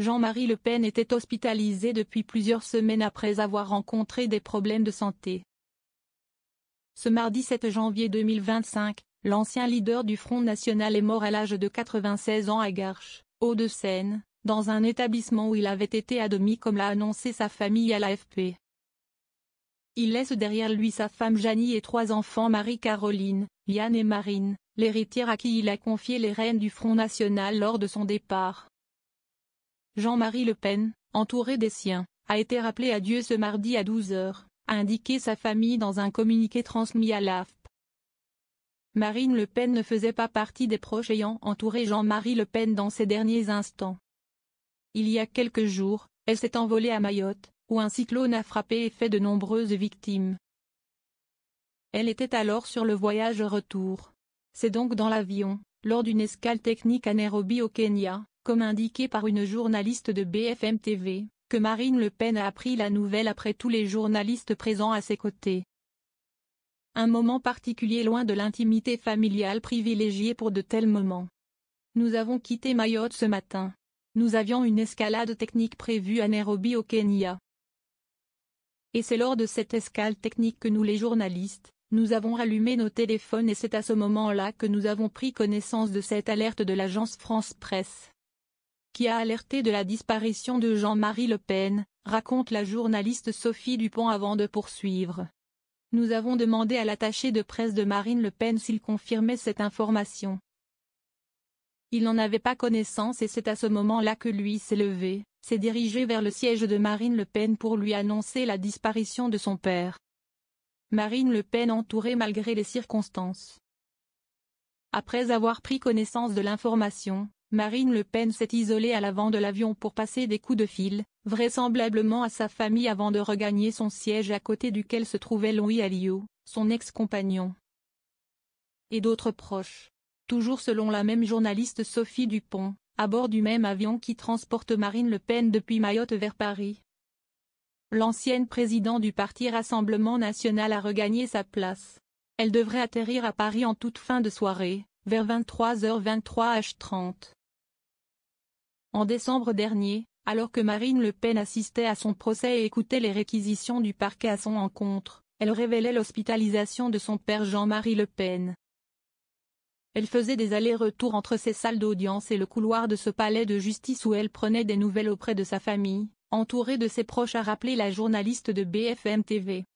Jean-Marie Le Pen était hospitalisé depuis plusieurs semaines après avoir rencontré des problèmes de santé. Ce mardi 7 janvier 2025, l'ancien leader du Front National est mort à l'âge de 96 ans à Garches, Hauts-de-Seine, dans un établissement où il avait été admis comme l'a annoncé sa famille à l'AFP. Il laisse derrière lui sa femme Janie et 3 enfants Marie-Caroline, Yann et Marine, l'héritière à qui il a confié les rênes du Front National lors de son départ. Jean-Marie Le Pen, entouré des siens, a été rappelé à Dieu ce mardi à 12h, a indiqué sa famille dans un communiqué transmis à l'AFP. Marine Le Pen ne faisait pas partie des proches ayant entouré Jean-Marie Le Pen dans ces derniers instants. Il y a quelques jours, elle s'est envolée à Mayotte, où un cyclone a frappé et fait de nombreuses victimes. Elle était alors sur le voyage retour. C'est donc dans l'avion, lors d'une escale technique à Nairobi au Kenya, comme indiqué par une journaliste de BFM TV, que Marine Le Pen a appris la nouvelle après tous les journalistes présents à ses côtés. Un moment particulier loin de l'intimité familiale privilégiée pour de tels moments. Nous avons quitté Mayotte ce matin. Nous avions une escalade technique prévue à Nairobi au Kenya. Et c'est lors de cette escale technique que nous les journalistes, nous avons rallumé nos téléphones et c'est à ce moment-là que nous avons pris connaissance de cette alerte de l'agence France Presse, qui a alerté de la disparition de Jean-Marie Le Pen, raconte la journaliste Sophie Dupont avant de poursuivre. Nous avons demandé à l'attaché de presse de Marine Le Pen s'il confirmait cette information. Il n'en avait pas connaissance et c'est à ce moment-là que lui s'est levé, s'est dirigé vers le siège de Marine Le Pen pour lui annoncer la disparition de son père. Marine Le Pen entourée malgré les circonstances. Après avoir pris connaissance de l'information, Marine Le Pen s'est isolée à l'avant de l'avion pour passer des coups de fil, vraisemblablement à sa famille avant de regagner son siège à côté duquel se trouvait Louis Alliot, son ex-compagnon, et d'autres proches. Toujours selon la même journaliste Sophie Dupont, à bord du même avion qui transporte Marine Le Pen depuis Mayotte vers Paris. L'ancienne présidente du parti Rassemblement National a regagné sa place. Elle devrait atterrir à Paris en toute fin de soirée, vers 23h23h30. En décembre dernier, alors que Marine Le Pen assistait à son procès et écoutait les réquisitions du parquet à son encontre, elle révélait l'hospitalisation de son père Jean-Marie Le Pen. Elle faisait des allers-retours entre ses salles d'audience et le couloir de ce palais de justice où elle prenait des nouvelles auprès de sa famille, entourée de ses proches, a rappelé la journaliste de BFM TV.